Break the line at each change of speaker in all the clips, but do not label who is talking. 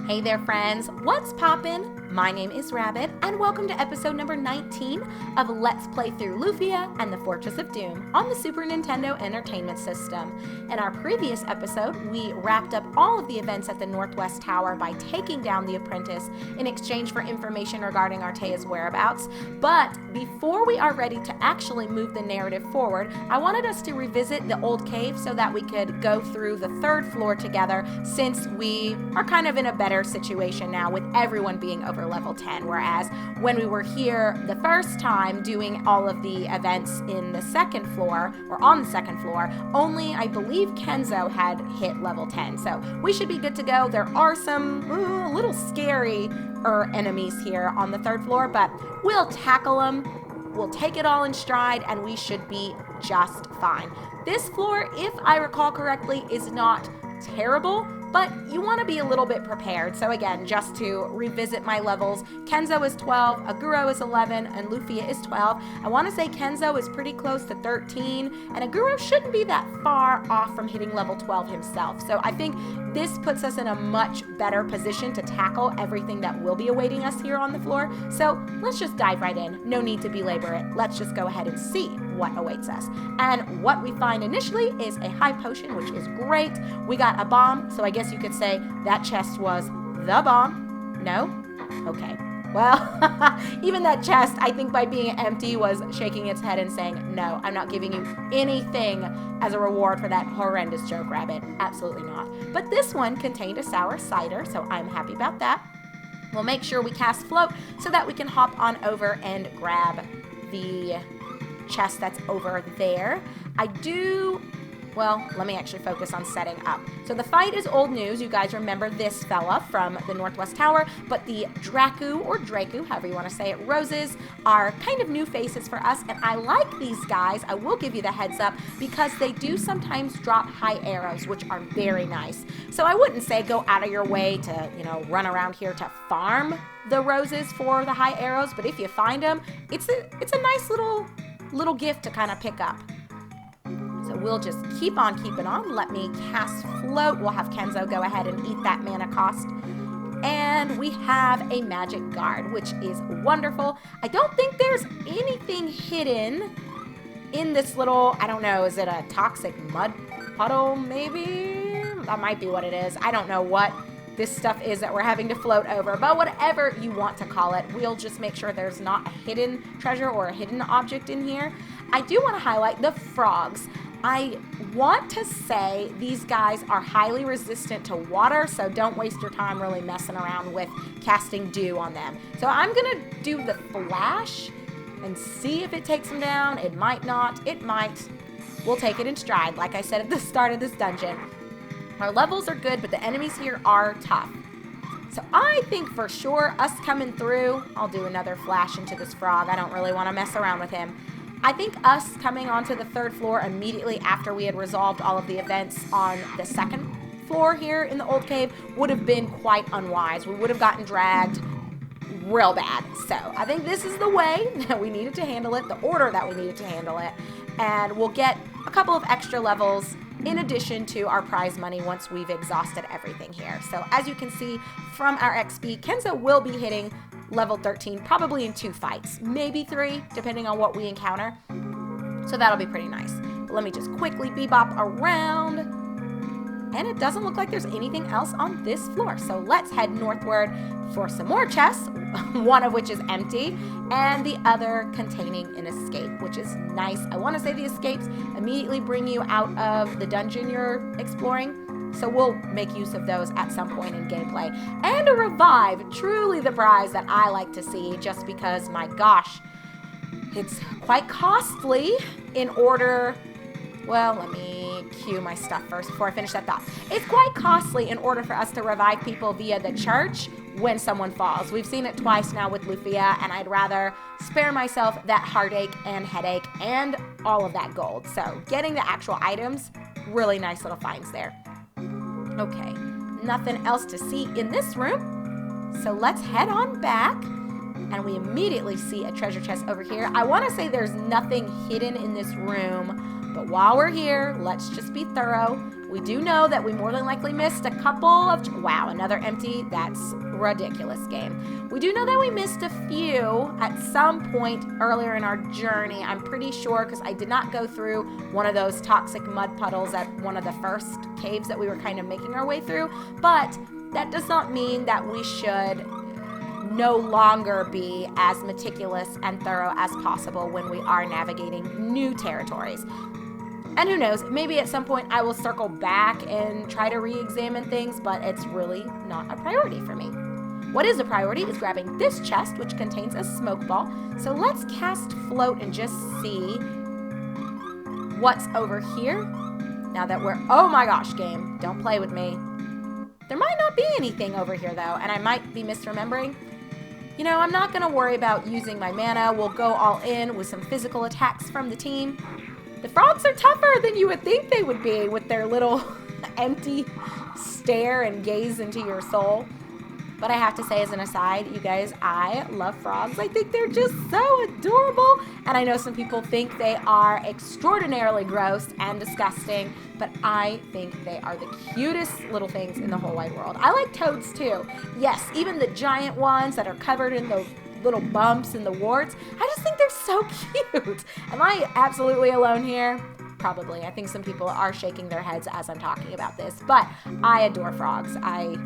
Hey there friends, what's poppin'? My name is Rabbit, and welcome to episode number 19 of Let's Play Through Lufia and the Fortress of Doom on the Super Nintendo Entertainment System. In our previous episode, we wrapped up all of the events at the Northwest Tower by taking down the apprentice in exchange for information regarding Artea's whereabouts. But before we are ready to actually move the narrative forward, I wanted us to revisit the old cave so that we could go through the third floor together, since we are kind of in a better situation now with everyone being over level 10, whereas when we were here the first time doing all of the events in the second floor, or on the second floor, only I believe Kenzo had hit level 10, so we should be good to go. There are some little scary enemies here on the third floor, but we'll tackle them, we'll take it all in stride, and we should be just fine. This floor, if I recall correctly, is not terrible, but you want to be a little bit prepared. So again, just to revisit my levels, Kenzo is 12, Aguro is 11, and Lufia is 12. I want to say Kenzo is pretty close to 13, and Aguro shouldn't be that far off from hitting level 12 himself. So I think this puts us in a much better position to tackle everything that will be awaiting us here on the floor. So let's just dive right in. No need to belabor it. Let's just go ahead and see what awaits us. And what we find initially is a high potion, which is great. We got a bomb, so I guess you could say that chest was the bomb. No? Okay. Well, even that chest, I think by being empty, was shaking its head and saying, no, I'm not giving you anything as a reward for that horrendous joke, Rabbit. Absolutely not. But this one contained a sour cider, so I'm happy about that. We'll make sure we cast float so that we can hop on over and grab the chest that's over there. Well, let me actually focus on setting up. So the fight is old news. You guys remember this fella from the Northwest Tower, but the Draku, or Draku, however you want to say it, roses are kind of new faces for us, and I like these guys. I will give you the heads up because they do sometimes drop high arrows, which are very nice. So I wouldn't say go out of your way to, run around here to farm the roses for the high arrows, but if you find them, it's a nice little gift to kind of pick up. So we'll just keep on keeping on. Let me cast float. We'll have Kenzo go ahead and eat that mana cost. And we have a magic guard, which is wonderful. I don't think there's anything hidden in this little, I don't know, is it a toxic mud puddle maybe? That might be what it is. I don't know what this stuff is that we're having to float over, but whatever you want to call it, we'll just make sure there's not a hidden treasure or a hidden object in here. I do want to highlight the frogs. I want to say these guys are highly resistant to water, so don't waste your time really messing around with casting dew on them. So I'm going to do the flash and see if it takes them down. It might not. It might. We'll take it in stride, like I said at the start of this dungeon. Our levels are good, but the enemies here are tough. So I think for sure us coming through, I'll do another flash into this frog. I don't really want to mess around with him. I think us coming onto the third floor immediately after we had resolved all of the events on the second floor here in the old cave would have been quite unwise. We would have gotten dragged real bad. So I think this is the way that we needed to handle it, the order that we needed to handle it, and we'll get a couple of extra levels in addition to our prize money once we've exhausted everything here. So as you can see from our XP, Kenzo will be hitting level 13 probably in 2 fights, maybe 3, depending on what we encounter. So that'll be pretty nice. But let me just quickly bebop around. And it doesn't look like there's anything else on this floor. So let's head northward for some more chests, one of which is empty, and the other containing an escape, which is nice. I want to say the escapes immediately bring you out of the dungeon you're exploring. So we'll make use of those at some point in gameplay. And a revive, truly the prize that I like to see, just because, my gosh, it's quite costly in order, well, let me cue my stuff first before I finish that thought. It's quite costly in order for us to revive people via the church when someone falls. We've seen it twice now with Lufia, and I'd rather spare myself that heartache and headache and all of that gold. So getting the actual items, really nice little finds there. Okay, nothing else to see in this room, so let's head on back, and we immediately see a treasure chest over here. I want to say there's nothing hidden in this room, but while we're here, let's just be thorough. We do know that we more than likely missed a couple of... Wow, another empty. That's ridiculous, game. We do know that we missed a few at some point earlier in our journey. I'm pretty sure because I did not go through one of those toxic mud puddles at one of the first caves that we were kind of making our way through. But that does not mean that we should no longer be as meticulous and thorough as possible when we are navigating new territories. And who knows, maybe at some point I will circle back and try to re-examine things, but it's really not a priority for me. What is a priority is grabbing this chest, which contains a smoke ball. So let's cast float and just see what's over here. Now that we're... Oh my gosh, game. Don't play with me. There might not be anything over here, though, and I might be misremembering. You know, I'm not going to worry about using my mana. We'll go all in with some physical attacks from the team. The frogs are tougher than you would think they would be with their little empty stare and gaze into your soul. But I have to say as an aside, you guys, I love frogs. I think they're just so adorable. And I know some people think they are extraordinarily gross and disgusting, but I think they are the cutest little things in the whole wide world. I like toads too. Yes, even the giant ones that are covered in the little bumps and the warts. I just think they're so cute. Am I absolutely alone here? Probably. I think some people are shaking their heads as I'm talking about this, but I adore frogs. I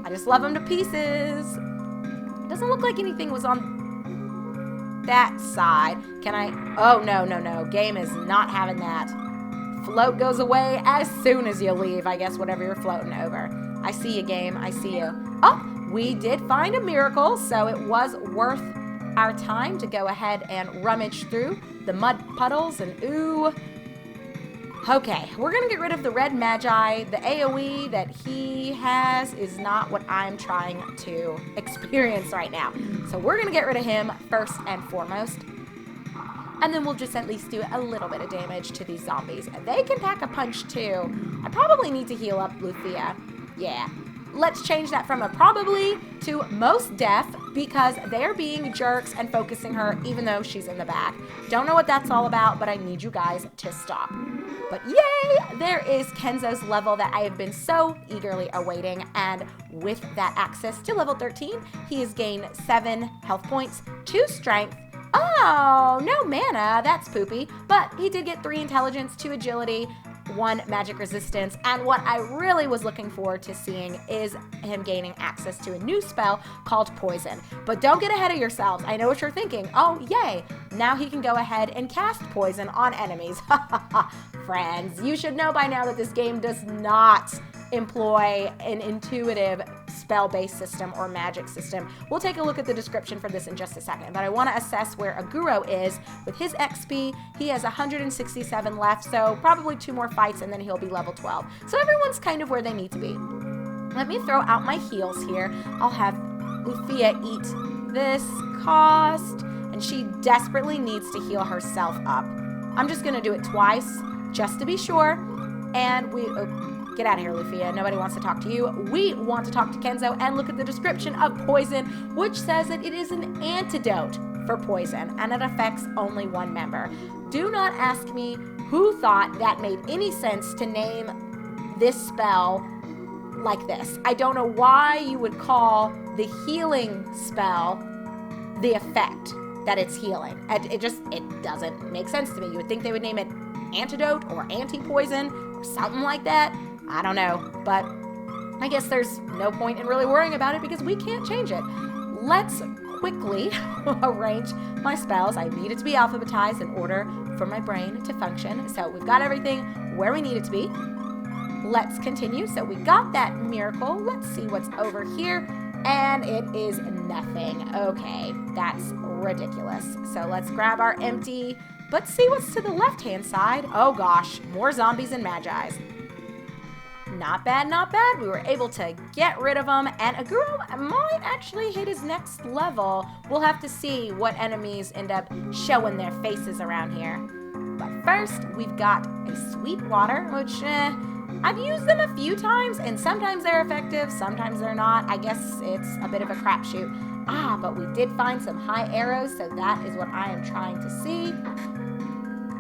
just love them to pieces. It doesn't look like anything was on that side. Can I? Oh, no. Game is not having that. Float goes away as soon as you leave, I guess, whatever you're floating over. I see you, game. I see you. Oh, we did find a miracle, so it was worth our time to go ahead and rummage through the mud puddles and ooh. Okay, we're going to get rid of the red magi. The AoE that he has is not what I'm trying to experience right now. So we're going to get rid of him first and foremost. And then we'll just at least do a little bit of damage to these zombies. They can pack a punch too. I probably need to heal up Lufia. Yeah. Let's change that from a probably to most def because they're being jerks and focusing her even though she's in the back. Don't know what that's all about, but I need you guys to stop. But yay, there is Kenzo's level that I have been so eagerly awaiting, and with that access to level 13, he has gained 7 health points, 2 strength. Oh, no mana, that's poopy, but he did get 3 intelligence, 2 agility, 1 magic resistance, and what I really was looking forward to seeing is him gaining access to a new spell called Poison. But don't get ahead of yourselves. I know what you're thinking. Oh, yay. Now he can go ahead and cast Poison on enemies. Friends, you should know by now that this game does not employ an intuitive spell-based system or magic system. We'll take a look at the description for this in just a second, but I want to assess where Aguro is with his XP. He has 167 left, so probably 2 more fights and then he'll be level 12. So everyone's kind of where they need to be. Let me throw out my heals here. I'll have Lufia eat this cost, and she desperately needs to heal herself up. I'm just going to do it twice just to be sure, and we... Get out of here, Lufia. Nobody wants to talk to you. We want to talk to Kenzo and look at the description of poison, which says that it is an antidote for poison, and it affects only 1 member. Do not ask me who thought that made any sense to name this spell like this. I don't know why you would call the healing spell the effect that it's healing. It doesn't make sense to me. You would think they would name it antidote or anti-poison or something like that. I don't know, but I guess there's no point in really worrying about it because we can't change it. Let's quickly arrange my spells. I need it to be alphabetized in order for my brain to function. So we've got everything where we need it to be. Let's continue. So we got that miracle. Let's see what's over here. And it is nothing. Okay, that's ridiculous. So let's grab our empty. Let's see what's to the left-hand side. Oh gosh, more zombies and magi's. Not bad, not bad. We were able to get rid of them, and Aguro might actually hit his next level. We'll have to see what enemies end up showing their faces around here. But first, we've got a sweet water, which I've used them a few times, and sometimes they're effective, sometimes they're not. I guess it's a bit of a crapshoot. But we did find some high arrows, so that is what I am trying to see.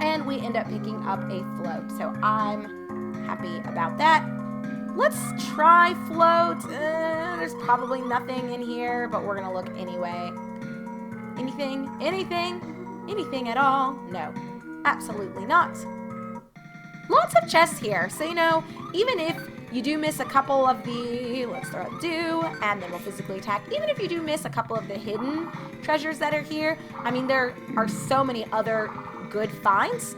And we end up picking up a float, so I'm happy about that. Let's try float. There's probably nothing in here, but we're gonna look anyway. Anything? Anything? Anything at all? No, absolutely not. Lots of chests here, so even if you do miss a couple of the, let's throw out do, and then we'll physically attack. Even if you do miss a couple of the hidden treasures that are here, I mean, there are so many other good finds.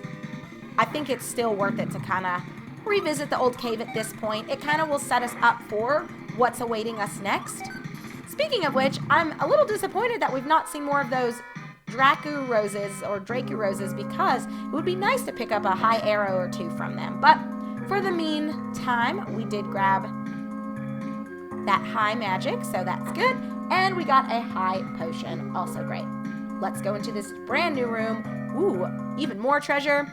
I think it's still worth it to kind of revisit the old cave at this point. It kind of will set us up for what's awaiting us next. Speaking of which, I'm a little disappointed that we've not seen more of those Dracu roses or Dracu roses, because it would be nice to pick up a high arrow or two from them. But for the meantime, we did grab that high magic, so that's good. And we got a high potion, also great. Let's go into this brand new room. Ooh, even more treasure,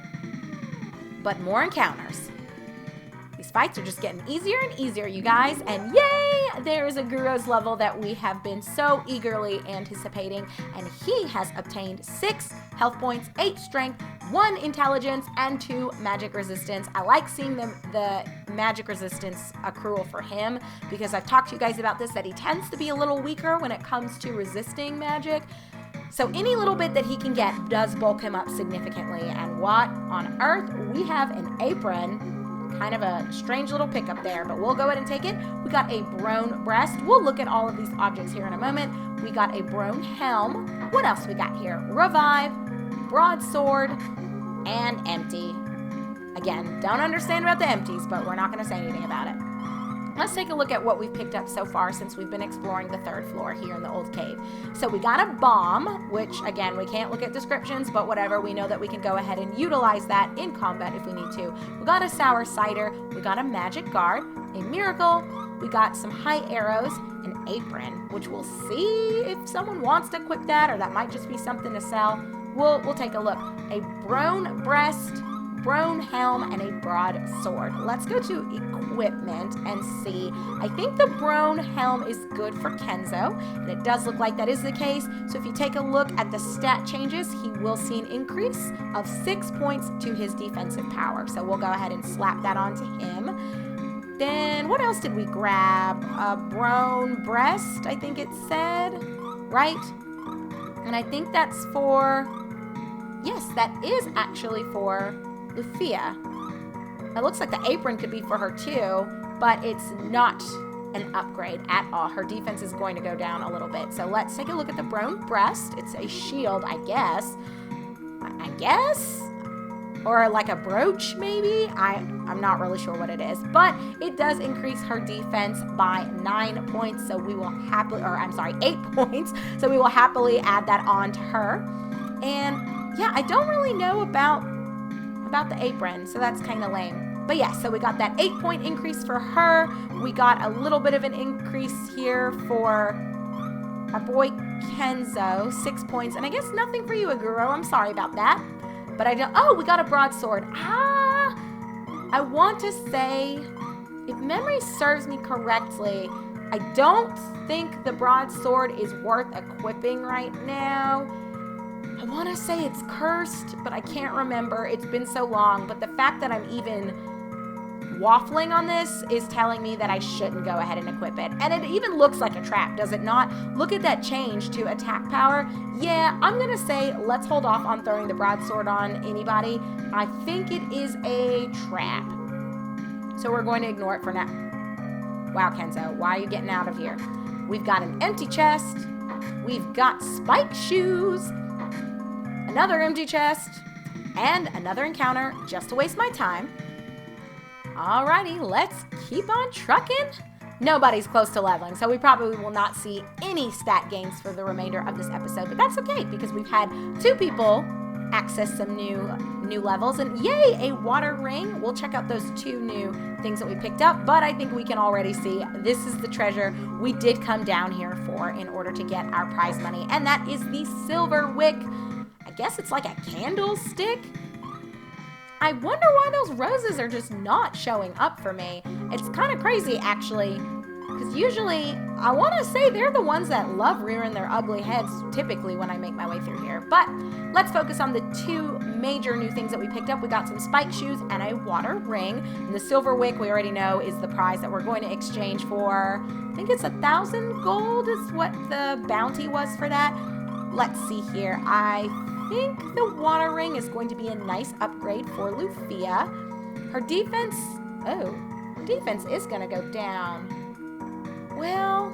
but more encounters. These fights are just getting easier and easier, you guys. And yay, there is a Guro's level that we have been so eagerly anticipating. And he has obtained 6 health points, 8 strength, 1 intelligence, and 2 magic resistance. I like seeing the magic resistance accrual for him, because I've talked to you guys about this, that he tends to be a little weaker when it comes to resisting magic. So any little bit that he can get does bulk him up significantly. And what on earth? We have an apron. Kind of a strange little pickup there, but we'll go ahead and take it. We got a brown breast. We'll look at all of these objects here in a moment. We got a brown helm. What else we got here? Revive, broadsword, and empty. Again, don't understand about the empties, but we're not going to say anything about it. Let's take a look at what we've picked up so far since we've been exploring the 3rd floor here in the old cave. So we got a bomb, which again, we can't look at descriptions, but whatever, we know that we can go ahead and utilize that in combat if we need to. We got a sour cider, we got a magic guard, a miracle, we got some high arrows, an apron, which we'll see if someone wants to equip that, or that might just be something to sell. We'll take a look. A brown breast, brown helm, and a broadsword. Let's go to equipment and see. I think the brown helm is good for Kenzo, and it does look like that is the case. So if you take a look at the stat changes, he will see an increase of 6 points to his defensive power. So we'll go ahead and slap that onto him. Then what else did we grab? A brown breast, I think it said, right? And I think that's for, yes, that is actually for Lufia. It looks like the apron could be for her too, but it's not an upgrade at all. Her defense is going to go down a little bit. So let's take a look at the brown breast. It's a shield, I guess. Or like a brooch, maybe? I'm not really sure what it is, but it does increase her defense by 9 points, so we will happily, 8 points, so we will happily add that on to her. And yeah, I don't really know about the apron, so that's kind of lame. But yeah, so we got that 8-point increase for her. We got a little bit of an increase here for our boy Kenzo, 6 points. And I guess nothing for you, Aguro. I'm sorry about that. But I don't, oh, we got a broadsword. I want to say, if memory serves me correctly, I don't think the broadsword is worth equipping right now. I want to say it's cursed, but I can't remember. It's been so long, but the fact that I'm even waffling on this is telling me that I shouldn't go ahead and equip it. And it even looks like a trap, does it not? Look at that change to attack power. Yeah, I'm going to say let's hold off on throwing the broadsword on anybody. I think it is a trap. So we're going to ignore it for now. Wow, Kenzo, why are you getting out of here? We've got an empty chest. We've got spike shoes. Another empty chest, and another encounter just to waste my time. Alrighty, let's keep on trucking. Nobody's close to leveling, so we probably will not see any stat gains for the remainder of this episode, but that's okay because we've had 2 people access some new levels, and yay, a water ring. We'll check out those 2 new things that we picked up, but I think we can already see this is the treasure we did come down here for in order to get our prize money, and that is the silver wick. I guess it's like a candlestick. I wonder why those roses are just not showing up for me. It's kind of crazy, actually. Because usually, I want to say they're the ones that love rearing their ugly heads typically when I make my way through here. But let's focus on the two major new things that we picked up. We got some spike shoes and a water ring. And the silver wick, we already know, is the prize that we're going to exchange for. I think it's 1,000 gold is what the bounty was for that. Let's see here. I think the water ring is going to be a nice upgrade for Lufia. Her defense is going to go down. Well,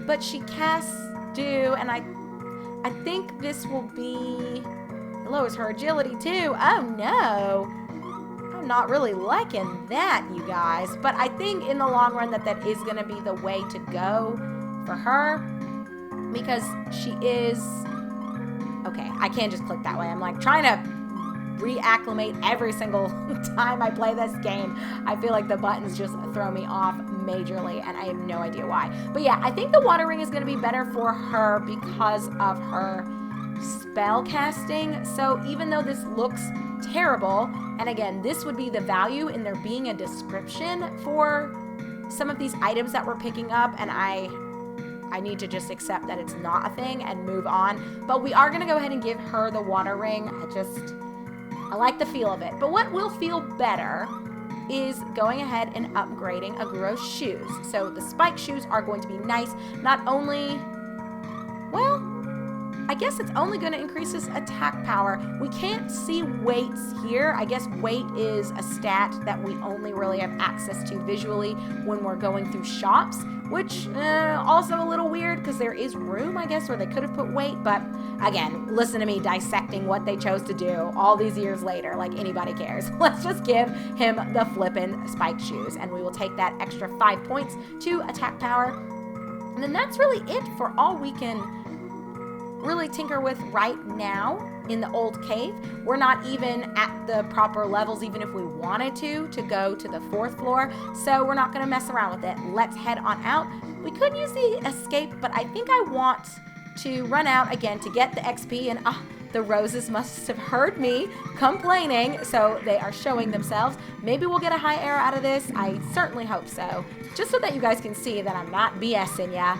but she casts dew, and I think this will be, it lowers her agility too. Oh no, I'm not really liking that, you guys. But I think in the long run that is going to be the way to go for her, because she is, okay, I can't just click that way. I'm like trying to reacclimate every single time I play this game. I feel like the buttons just throw me off majorly, and I have no idea why. But yeah, I think the water ring is going to be better for her because of her spell casting. So even though this looks terrible, and again, this would be the value in there being a description for some of these items that we're picking up, and I need to just accept that it's not a thing and move on. But we are going to go ahead and give her the water ring. I like the feel of it. But what will feel better is going ahead and upgrading Aguro's shoes. So the spike shoes are going to be nice. Not only, well, I guess it's only going to increase his attack power. We can't see weights here. I guess weight is a stat that we only really have access to visually when we're going through shops, which also a little weird because there is room, I guess, where they could have put weight. But again, listen to me dissecting what they chose to do all these years later, like anybody cares. Let's just give him the flippin' spike shoes, and we will take that extra 5 points to attack power. And then that's really it for all we can really tinker with right now in the old cave. We're not even at the proper levels, even if we wanted to go to the 4th floor, so we're not going to mess around with it. Let's head on out. We could use the escape, but I think I want to run out again to get the XP, and the roses must have heard me complaining, so they are showing themselves. Maybe we'll get a high arrow out of this. I certainly hope so, just so that you guys can see that I'm not BSing ya.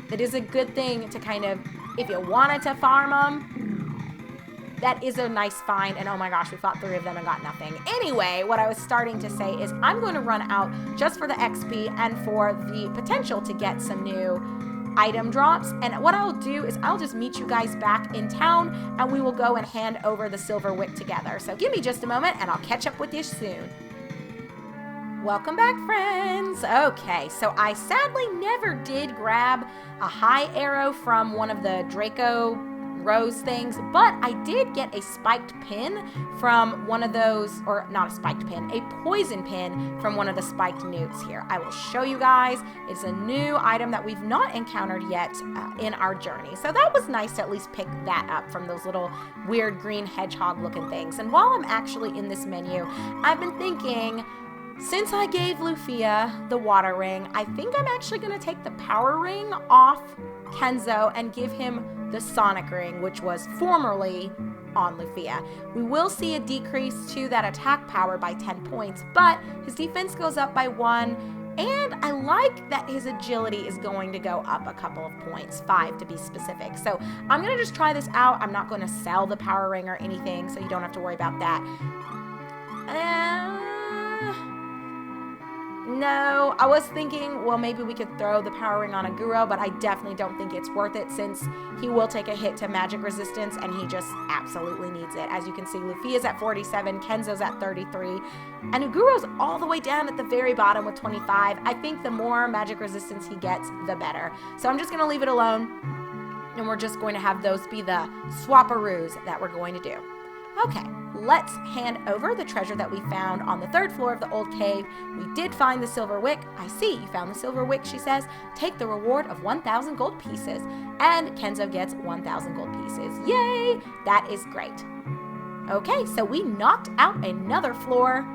It is a good thing to kind of, if you wanted to farm them, that is a nice find. And oh my gosh, we fought 3 of them and got nothing. Anyway, what I was starting to say is I'm going to run out just for the XP and for the potential to get some new item drops. And what I'll do is I'll just meet you guys back in town, and we will go and hand over the silver wick together. So give me just a moment and I'll catch up with you soon. Welcome back, friends. Okay, so I sadly never did grab a high arrow from one of the Draco rose things, but I did get a spiked pin from one of those, or not a spiked pin, a poison pin from one of the spiked newts here. I will show you guys. It's a new item that we've not encountered yet in our journey. So that was nice to at least pick that up from those little weird green hedgehog looking things. And while I'm actually in this menu, I've been thinking, since I gave Lufia the water ring, I think I'm actually going to take the power ring off Kenzo and give him the sonic ring, which was formerly on Lufia. We will see a decrease to that attack power by 10 points, but his defense goes up by 1, and I like that his agility is going to go up a couple of points, 5 to be specific. So I'm going to just try this out. I'm not going to sell the power ring or anything, so you don't have to worry about that. No, I was thinking, well, maybe we could throw the power ring on Aguro, but I definitely don't think it's worth it since he will take a hit to magic resistance, and he just absolutely needs it. As you can see, Lufia's at 47, Kenzo's at 33, and Aguro's all the way down at the very bottom with 25. I think the more magic resistance he gets, the better. So I'm just going to leave it alone, and we're just going to have those be the swapperoos that we're going to do. Okay, let's hand over the treasure that we found on the 3rd floor of the old cave. We did find the silver wick. I see you found the silver wick, she says. Take the reward of 1,000 gold pieces. And Kenzo gets 1,000 gold pieces. Yay! That is great. Okay, so we knocked out another floor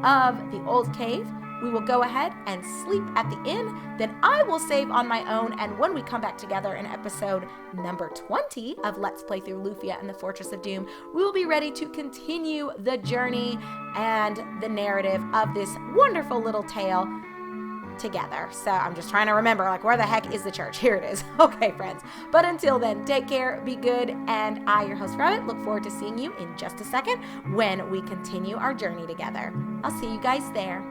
of the old cave. We will go ahead and sleep at the inn. Then I will save on my own, and when we come back together in episode number 20 of Let's Play Through Lufia and the Fortress of Doom, we will be ready to continue the journey and the narrative of this wonderful little tale. together. So I'm just trying to remember, like, where the heck is the church? Here it is. Okay, friends. But until then, take care, be good, and I, your host Rabbit, look forward to seeing you in just a second when we continue our journey together. I'll see you guys there.